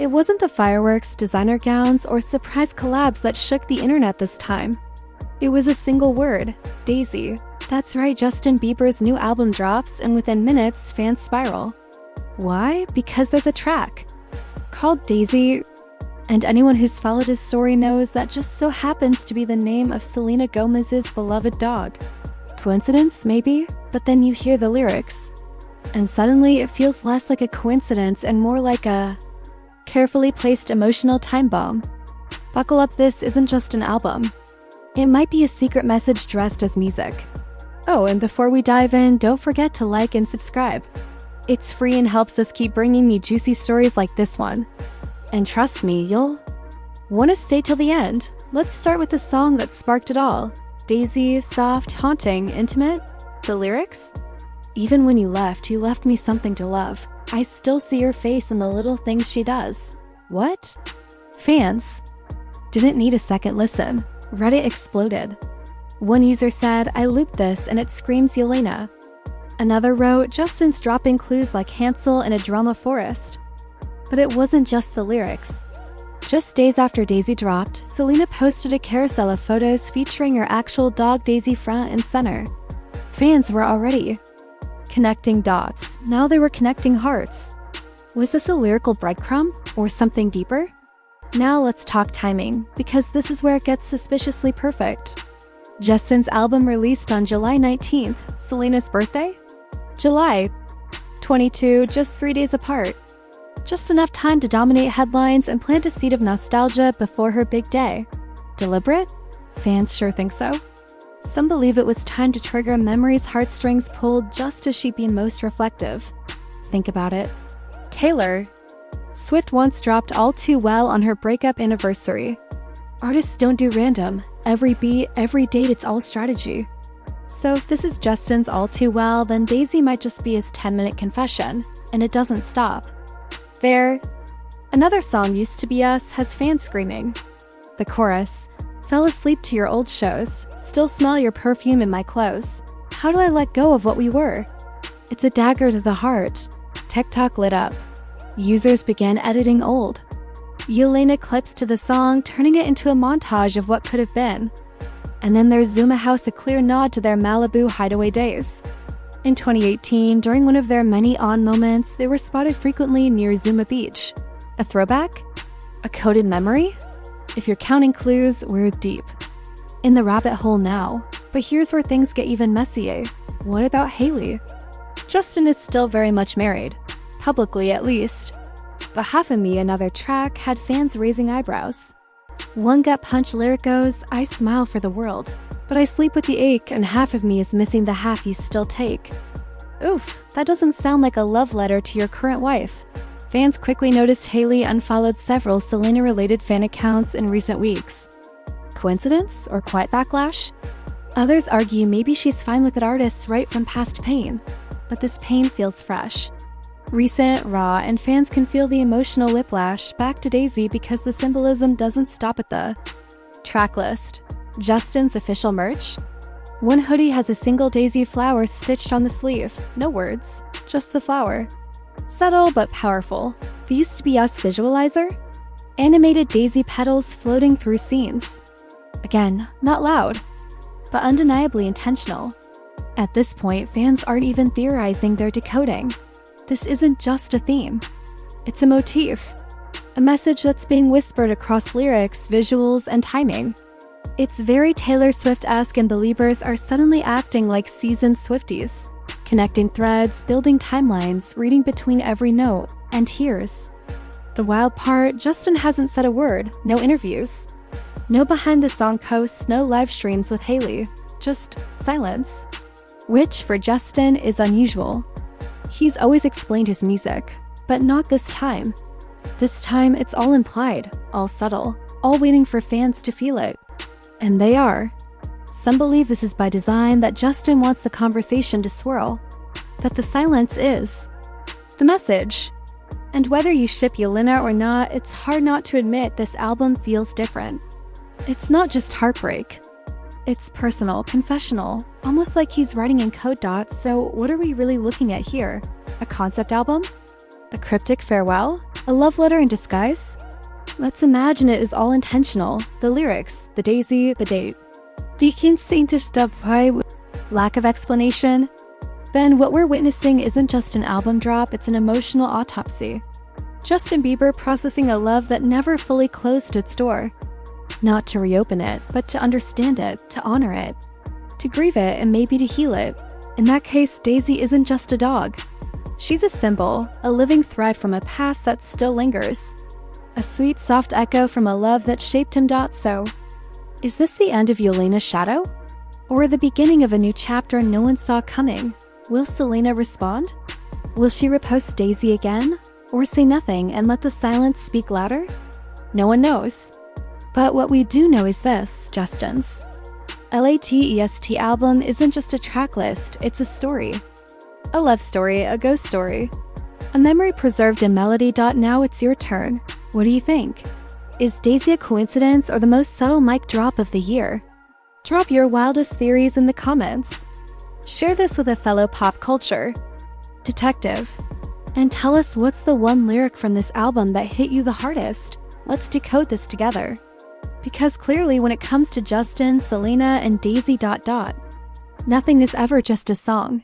It wasn't the fireworks, designer gowns, or surprise collabs that shook the internet this time. It was a single word, Daisy. That's right, Justin Bieber's new album drops, and within minutes, fans spiral. Why? Because there's a track called Daisy, and anyone who's followed his story knows that just so happens to be the name of Selena Gomez's beloved dog. Coincidence, maybe? But then you hear the lyrics, and suddenly it feels less like a coincidence and more like a carefully placed emotional time bomb. Buckle up, this isn't just an album. It might be a secret message dressed as music. Oh, and before we dive in, don't forget to like and subscribe. It's free and helps us keep bringing you juicy stories like this one. And trust me, you'll want to stay till the end. Let's start with the song that sparked it all. Daisy, soft, haunting, intimate. The lyrics? Even when you left me something to love. I still see your face in the little things she does. What? Fans didn't need a second listen. Reddit exploded. One user said, "I looped this and it screams Jelena." Another wrote, "Justin's dropping clues like Hansel in a drama forest." But it wasn't just the lyrics. Just days after Daisy dropped, Selena posted a carousel of photos featuring her actual dog Daisy front and center. Fans were already connecting dots. Now they were connecting hearts. Was this a lyrical breadcrumb or something deeper? Now let's talk timing, because this is where it gets suspiciously perfect. Justin's album released on July 19th, Selena's birthday? July 22, just 3 days apart. Just enough time to dominate headlines and plant a seed of nostalgia before her big day. Deliberate? Fans sure think so. Some believe it was time to trigger memories heartstrings pulled just as she'd been most reflective. Think about it. Taylor Swift once dropped All Too Well on her breakup anniversary. Artists don't do random. Every beat, every date, it's all strategy. So if this is Justin's All Too Well, then Daisy might just be his 10-minute confession, and it doesn't stop. There. Another song, Used to Be Us, has fans screaming. The chorus, "Fell asleep to your old shows, still smell your perfume in my clothes. How do I let go of what we were?" It's a dagger to the heart. TikTok lit up. Users began editing old Jelena clips to the song, turning it into a montage of what could have been. And then there's Zuma House, a clear nod to their Malibu hideaway days. In 2018, during one of their many on moments, they were spotted frequently near Zuma Beach. A throwback? A coded memory? If you're counting clues, we're deep in the rabbit hole now. But here's where things get even messier. What about Hailey? Justin is still very much married. Publicly, at least. But half of me, another track, had fans raising eyebrows. One gut punch lyric goes, "I smile for the world, but I sleep with the ache, and half of me is missing the half you still take." Oof, that doesn't sound like a love letter to your current wife. Fans quickly noticed Hailey unfollowed several Selena-related fan accounts in recent weeks. Coincidence or quiet backlash? Others argue maybe she's fine with artists right from past pain, but this pain feels fresh. Recent, raw, and fans can feel the emotional whiplash back to Daisy because the symbolism doesn't stop at the track list. Justin's official merch? One hoodie has a single daisy flower stitched on the sleeve. No words, just the flower. Subtle but powerful. The Used to Be Us visualizer? Animated daisy petals floating through scenes. Again, not loud, but undeniably intentional. At this point, fans aren't even theorizing, they're decoding. This isn't just a theme. It's a motif. A message that's being whispered across lyrics, visuals, and timing. It's very Taylor Swift-esque, and Beliebers are suddenly acting like seasoned Swifties. Connecting threads, building timelines, reading between every note. And here's the wild part, Justin hasn't said a word, no interviews. No behind-the-song posts, no live streams with Hailey. Just silence. Which, for Justin, is unusual. He's always explained his music, but not this time. This time, it's all implied, all subtle, all waiting for fans to feel it. And they are. Some believe this is by design, that Justin wants the conversation to swirl. But the silence is the message. And whether you ship Jelena or not, it's hard not to admit this album feels different. It's not just heartbreak. It's personal, confessional, almost like he's writing in code dots. So what are we really looking at here? A concept album? A cryptic farewell? A love letter in disguise? Let's imagine it is all intentional. The lyrics, the daisy, the date. The instinct to stop by with lack of explanation. Then what we're witnessing isn't just an album drop, it's an emotional autopsy. Justin Bieber processing a love that never fully closed its door. Not to reopen it, but to understand it, to honor it, to grieve it, and maybe to heal it. In that case, Daisy isn't just a dog. She's a symbol, a living thread from a past that still lingers. A sweet, soft echo from a love that shaped him. So, is this the end of Jelena's shadow? Or the beginning of a new chapter no one saw coming? Will Selena respond? Will she repost Daisy again? Or say nothing and let the silence speak louder? No one knows. But what we do know is this, Justin's LATEST album isn't just a track list, it's a story. A love story, a ghost story. A memory preserved in melody. Now it's your turn. What do you think? Is Daisy a coincidence or the most subtle mic drop of the year? Drop your wildest theories in the comments. Share this with a fellow pop culture detective. And tell us what's the one lyric from this album that hit you the hardest. Let's decode this together. Because clearly when it comes to Justin, Selena, and Daisy... nothing is ever just a song.